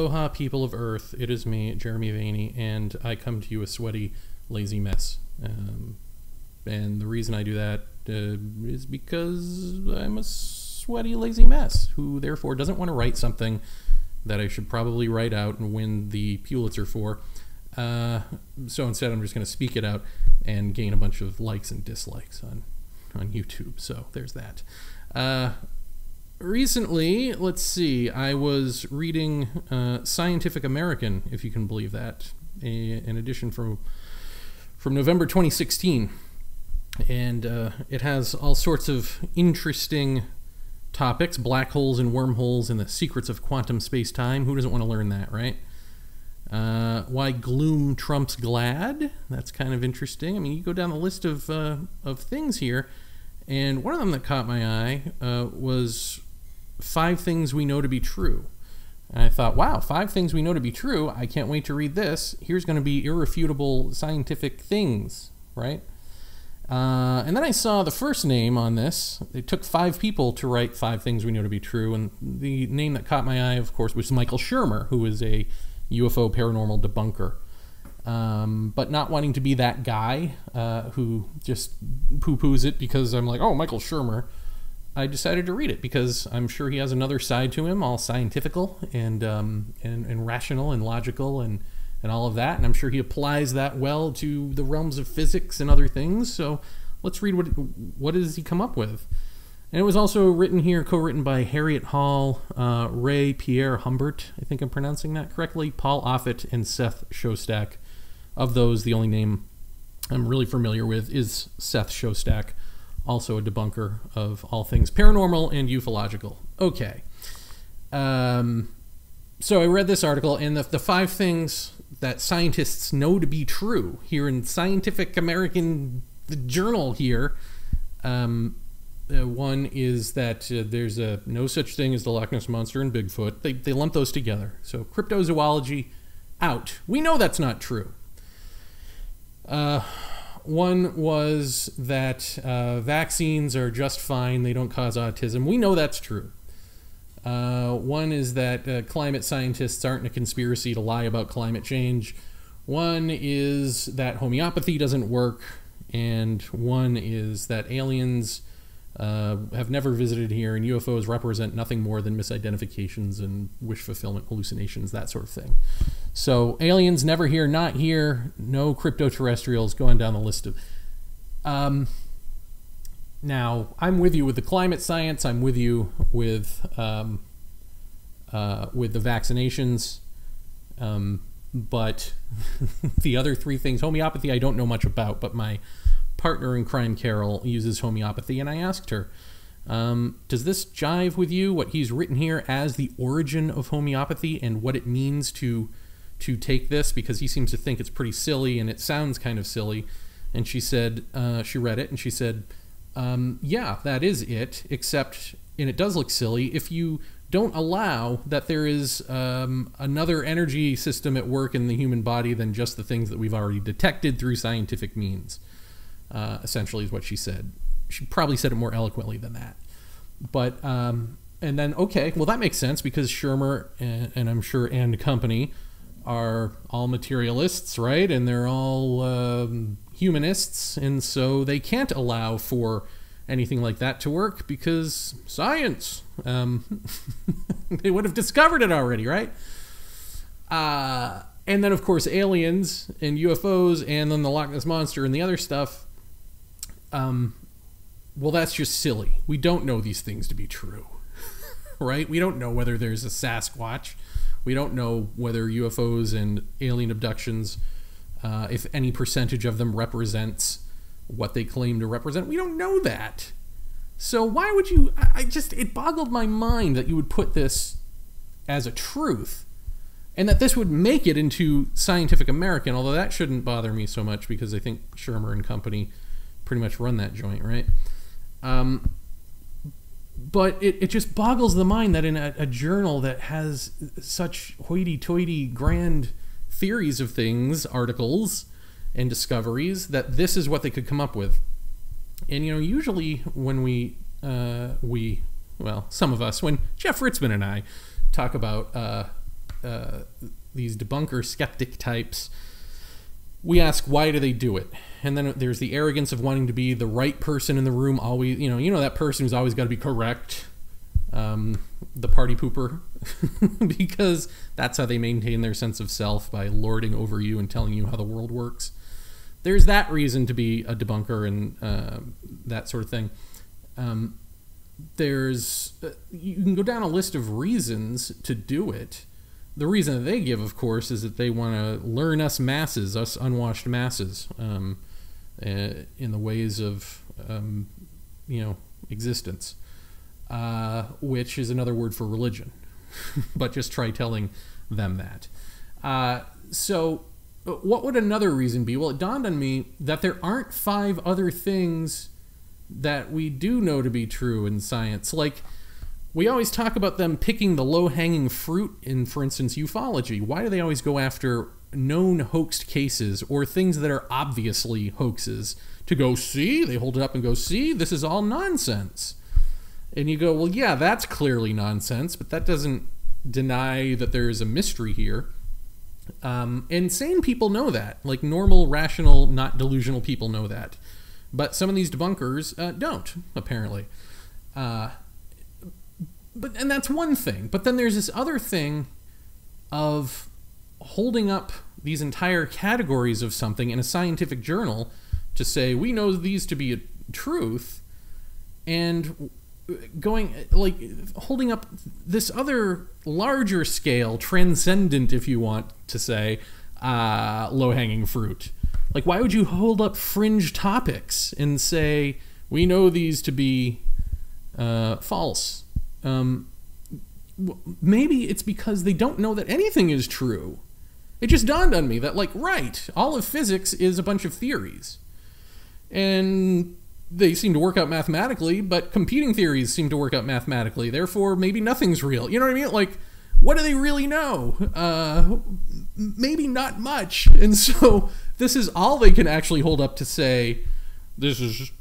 Aloha, people of Earth. It is me, Jeremy Vaeni, and I come to you a sweaty, lazy mess. And the reason I do that is because I'm a sweaty, lazy mess who therefore doesn't want to write something that I should probably write out and win the Pulitzer for. So instead, I'm just going to speak it out and gain a bunch of likes and dislikes on YouTube. So there's that. Recently, let's see, I was reading Scientific American, if you can believe that, an edition from November 2016. And it has all sorts of interesting topics, black holes and wormholes and the secrets of quantum space-time. Who doesn't want to learn that, right? Why gloom trumps glad? That's kind of interesting. I mean, you go down the list of things here, and one of them that caught my eye was 5 things we know to be true. And I thought, wow, 5 things we know to be true. I can't wait to read this. Here's going to be irrefutable scientific things, right? And then I saw the first name on this. It took 5 people to write 5 things we know to be true. And the name that caught my eye, of course, was Michael Shermer, who is a UFO paranormal debunker. But not wanting to be that guy who just poo-poos it because I'm like, oh, Michael Shermer. I decided to read it because I'm sure he has another side to him, all scientifical and rational and logical and all of that. And I'm sure he applies that well to the realms of physics and other things. So let's read what does he come up with. And it was also written here, co-written by Harriet Hall, Ray Pierre Humbert, I think I'm pronouncing that correctly, Paul Offit, and Seth Shostak. Of those, the only name I'm really familiar with is Seth Shostak, also a debunker of all things paranormal and ufological. Okay. So I read this article, and the 5 things that scientists know to be true here in Scientific American Journal here. One is that there's no such thing as the Loch Ness Monster and Bigfoot. They lump those together. So cryptozoology, out. We know that's not true. One was that vaccines are just fine. They don't cause autism. We know that's true. One is that climate scientists aren't in a conspiracy to lie about climate change. One is that homeopathy doesn't work. And one is that aliens have never visited here, and UFOs represent nothing more than misidentifications and wish fulfillment hallucinations, that sort of thing. So aliens never here, not here, no cryptoterrestrials, going down the list of... Now, I'm with you with the climate science. I'm with you with the vaccinations. But the other 3 things, homeopathy I don't know much about, but my partner in crime, Carol, uses homeopathy, and I asked her, does this jive with you, what he's written here as the origin of homeopathy and what it means to take this? Because he seems to think it's pretty silly, and it sounds kind of silly. And she said, she read it, and she said, yeah, that is it, except, and it does look silly, if you don't allow that there is another energy system at work in the human body than just the things that we've already detected through scientific means. Essentially is what she said. She probably said it more eloquently than that. But, and then, okay, well that makes sense because Shermer and I'm sure and company are all materialists, right? And they're all humanists, and so they can't allow for anything like that to work because science. They would have discovered it already, right? And then, of course, aliens and UFOs and then the Loch Ness Monster and the other stuff. Well, that's just silly. We don't know these things to be true, right? We don't know whether there's a Sasquatch. We don't know whether UFOs and alien abductions, if any percentage of them represents what they claim to represent. We don't know that. So why would you... it boggled my mind that you would put this as a truth and that this would make it into Scientific American, although that shouldn't bother me so much because I think Shermer and company pretty much run that joint, right? But it just boggles the mind that in a journal that has such hoity-toity grand theories of things, articles, and discoveries, that this is what they could come up with. And, you know, usually when well, some of us, when Jeff Ritzman and I talk about these debunker skeptic types, we ask, why do they do it? And then there's the arrogance of wanting to be the right person in the room, always, that person who's always got to be correct, the party pooper, because that's how they maintain their sense of self, by lording over you and telling you how the world works. There's that reason to be a debunker and that sort of thing. You can go down a list of reasons to do it. The reason that they give, of course, is that they want to learn us masses, us unwashed masses, in the ways of, existence, which is another word for religion. But just try telling them that. So what would another reason be? Well, it dawned on me that there aren't 5 other things that we do know to be true in science. Like, we always talk about them picking the low-hanging fruit in, for instance, ufology. Why do they always go after known hoaxed cases or things that are obviously hoaxes to go, see? They hold it up and go, see, this is all nonsense. And you go, well, yeah, that's clearly nonsense, but that doesn't deny that there is a mystery here. And sane people know that. Like, normal, rational, not delusional people know that. But some of these debunkers don't, apparently. And that's one thing. But then there's this other thing of holding up these entire categories of something in a scientific journal to say, we know these to be a truth, and going, like, holding up this other larger scale, transcendent, if you want to say, low-hanging fruit. Like, why would you hold up fringe topics and say, we know these to be false? Maybe it's because they don't know that anything is true. It just dawned on me that, like, right, all of physics is a bunch of theories. And they seem to work out mathematically, but competing theories seem to work out mathematically. Therefore, maybe nothing's real. You know what I mean? Like, what do they really know? Maybe not much. And so this is all they can actually hold up to say,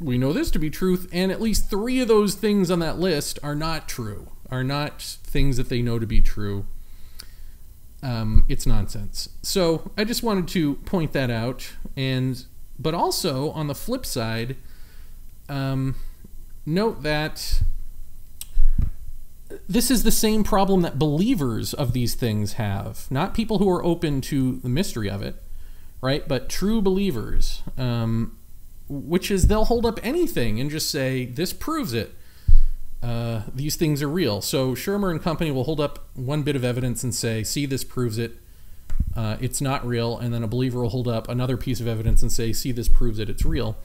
we know this to be truth, and at least 3 of those things on that list are not true, are not things that they know to be true. It's nonsense. So I just wanted to point that out. But also, on the flip side, note that this is the same problem that believers of these things have. Not people who are open to the mystery of it, right? But true believers, which is they'll hold up anything and just say, this proves it. These things are real. So Shermer and company will hold up one bit of evidence and say, see, this proves it. It's not real. And then a believer will hold up another piece of evidence and say, see, this proves it. It's real.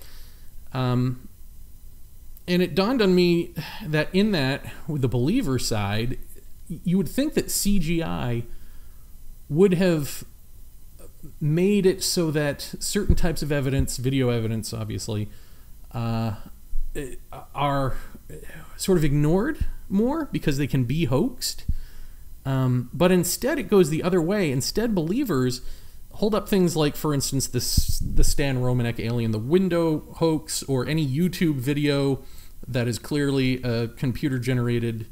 And it dawned on me that in that, with the believer side, you would think that CGI would have made it so that certain types of evidence, video evidence obviously, are sort of ignored more because they can be hoaxed. But instead it goes the other way. Instead, believers hold up things like, for instance, the Stan Romanek alien, the window hoax, or any YouTube video that is clearly computer-generated,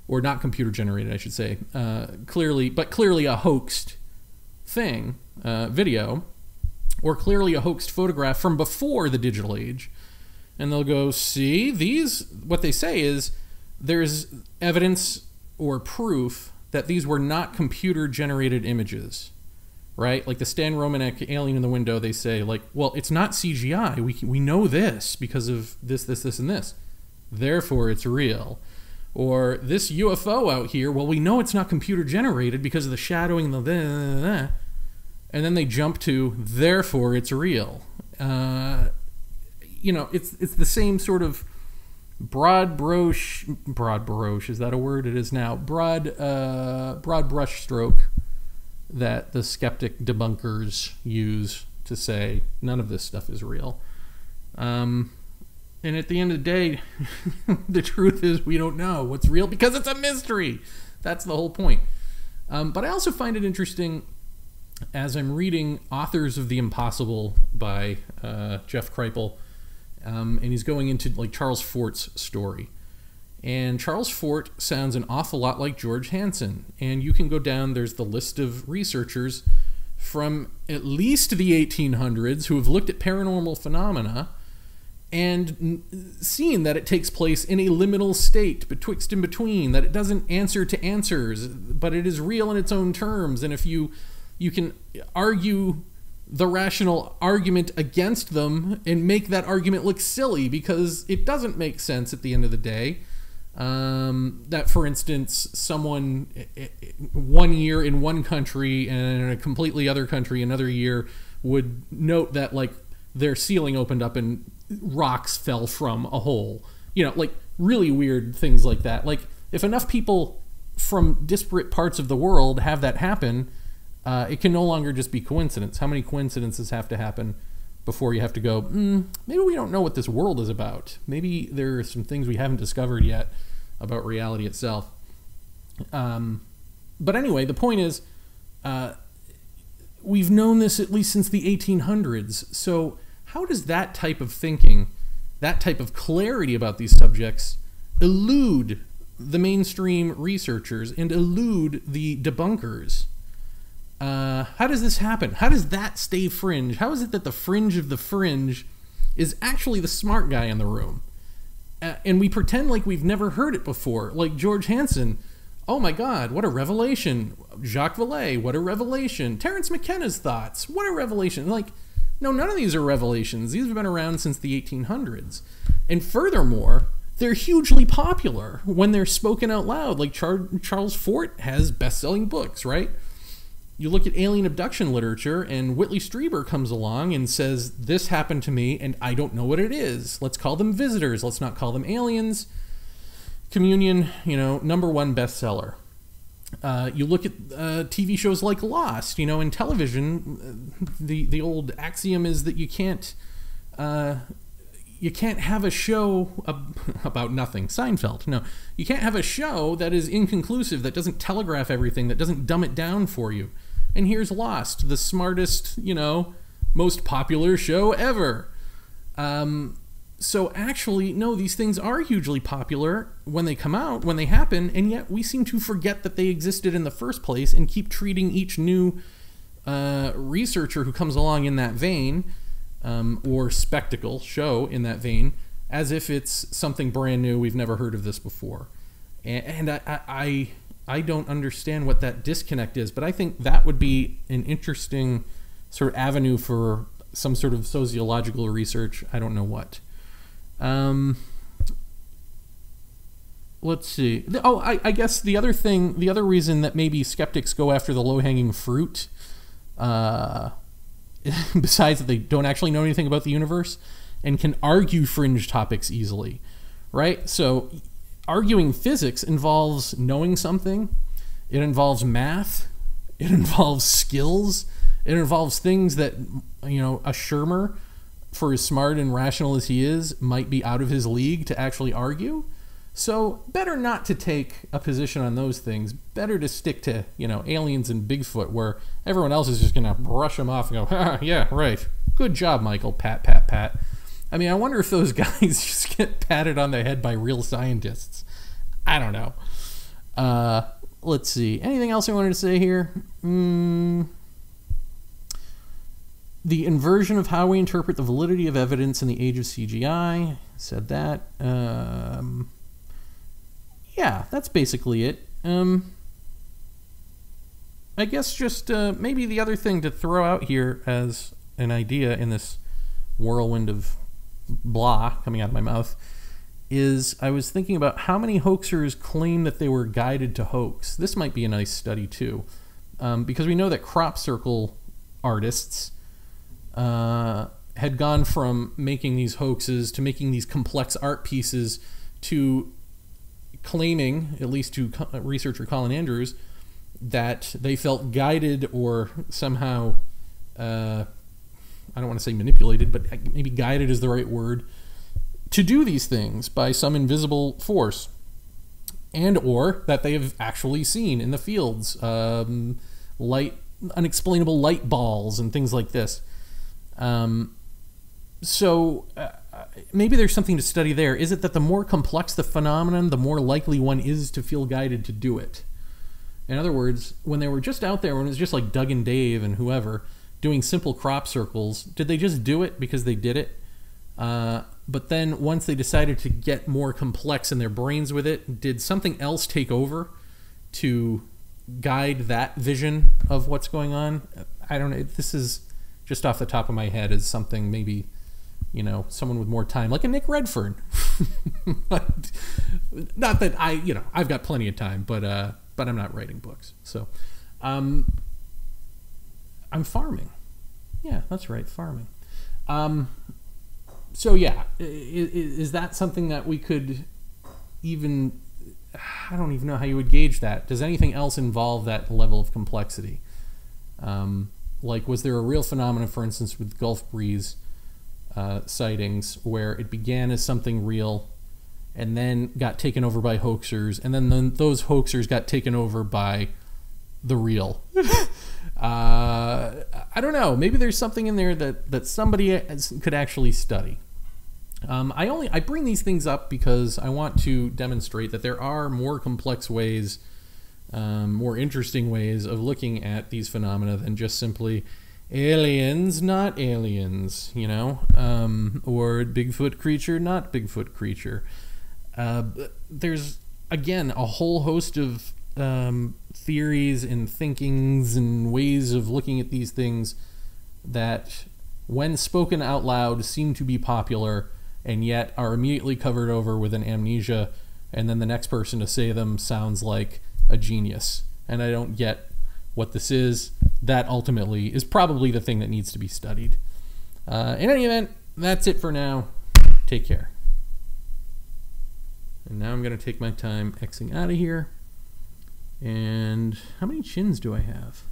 or not computer-generated, I should say, clearly a hoaxed thing, video, or clearly a hoaxed photograph from before the digital age. And they'll go, see, what they say is, there's evidence or proof that these were not computer-generated images, right? Like the Stan Romanek alien in the window, they say, like, well, it's not CGI. We know this because of this, and this. Therefore, it's real. Or this UFO out here, well, we know it's not computer-generated because of the shadowing and the... And then they jump to, therefore, it's real. It's the same sort of broad brush, is that a word? It is now. Broad brush stroke that the skeptic debunkers use to say none of this stuff is real. And at the end of the day, the truth is we don't know what's real because it's a mystery. That's the whole point. But I also find it interesting as I'm reading Authors of the Impossible by Jeff Kripal, and he's going into like Charles Fort's story. And Charles Fort sounds an awful lot like George Hansen. And you can go down, there's the list of researchers from at least the 1800s who have looked at paranormal phenomena and seen that it takes place in a liminal state, betwixt and between, that it doesn't answer to answers, but it is real in its own terms. And if you can argue the rational argument against them and make that argument look silly because it doesn't make sense at the end of the day. That, for instance, someone 1 year in one country and in a completely other country another year would note that, like, their ceiling opened up and rocks fell from a hole. You know, like, really weird things like that. Like, if enough people from disparate parts of the world have that happen, it can no longer just be coincidence. How many coincidences have to happen before you have to go, maybe we don't know what this world is about. Maybe there are some things we haven't discovered yet about reality itself. But anyway, the point is, we've known this at least since the 1800s. So how does that type of thinking, that type of clarity about these subjects, elude the mainstream researchers and elude the debunkers? How does this happen? How does that stay fringe? How is it that the fringe of the fringe is actually the smart guy in the room? And we pretend like we've never heard it before. Like George Hansen, oh my God, what a revelation. Jacques Vallée, what a revelation. Terence McKenna's thoughts, what a revelation. Like, no, none of these are revelations. These have been around since the 1800s. And furthermore, they're hugely popular when they're spoken out loud. Like Charles Fort has best-selling books, right? You look at alien abduction literature, and Whitley Strieber comes along and says, this happened to me, and I don't know what it is. Let's call them visitors. Let's not call them aliens. Communion, #1 bestseller. You look at TV shows like Lost. In television, the old axiom is that you can't have a show about nothing. Seinfeld. No, you can't have a show that is inconclusive, that doesn't telegraph everything, that doesn't dumb it down for you. And here's Lost, the smartest, most popular show ever. So actually, no, these things are hugely popular when they come out, when they happen, and yet we seem to forget that they existed in the first place and keep treating each new researcher who comes along in that vein, or spectacle show in that vein, as if it's something brand new. We've never heard of this before. And I don't understand what that disconnect is, but I think that would be an interesting sort of avenue for some sort of sociological research. I don't know what. Let's see. Oh, I guess the other reason that maybe skeptics go after the low-hanging fruit, besides that they don't actually know anything about the universe and can argue fringe topics easily, right? So arguing physics involves knowing something. It involves math. It involves skills. It involves things that, a Shermer, for as smart and rational as he is, might be out of his league to actually argue. So better not to take a position on those things. Better to stick to, aliens and Bigfoot, where everyone else is just going to brush them off and go, ah, yeah, right. Good job, Michael. Pat, pat, pat. I mean, I wonder if those guys just get patted on the head by real scientists. I don't know. Let's see. Anything else I wanted to say here? The inversion of how we interpret the validity of evidence in the age of CGI. Said that. Yeah, that's basically it. I guess just maybe the other thing to throw out here as an idea in this whirlwind of blah coming out of my mouth is I was thinking about how many hoaxers claim that they were guided to hoax. This might be a nice study too, because we know that crop circle artists had gone from making these hoaxes to making these complex art pieces to claiming, at least to researcher Colin Andrews, that they felt guided or somehow, I don't want to say manipulated, but maybe guided is the right word, to do these things by some invisible force, and or that they have actually seen in the fields, unexplainable light balls and things like this. So maybe there's something to study there. Is it that the more complex the phenomenon, the more likely one is to feel guided to do it? In other words, when they were just out there, when it was just like Doug and Dave and whoever doing simple crop circles, did they just do it because they did it? But then once they decided to get more complex in their brains with it, did something else take over to guide that vision of what's going on? I don't know. This is just off the top of my head as something maybe, you know, someone with more time, like a Nick Redfern. Not that I've got plenty of time, but I'm not writing books. So, I'm farming. Yeah, that's right, farming. So yeah, is that something that we could even, I don't even know how you would gauge that. Does anything else involve that level of complexity? Like, was there a real phenomenon, for instance, with Gulf breeze sightings, where it began as something real and then got taken over by hoaxers, and then those hoaxers got taken over by the real? I don't know. Maybe there's something in there that somebody could actually study. I bring these things up because I want to demonstrate that there are more complex ways, more interesting ways of looking at these phenomena than just simply aliens, not aliens, you know, or Bigfoot creature, not Bigfoot creature. There's, again, a whole host of theories and thinkings and ways of looking at these things that, when spoken out loud, seem to be popular and yet are immediately covered over with an amnesia, and then the next person to say them sounds like a genius. And I don't get what this is. That ultimately is probably the thing that needs to be studied. In any event, that's it for now. Take care. And now I'm going to take my time Xing out of here. And how many chins do I have?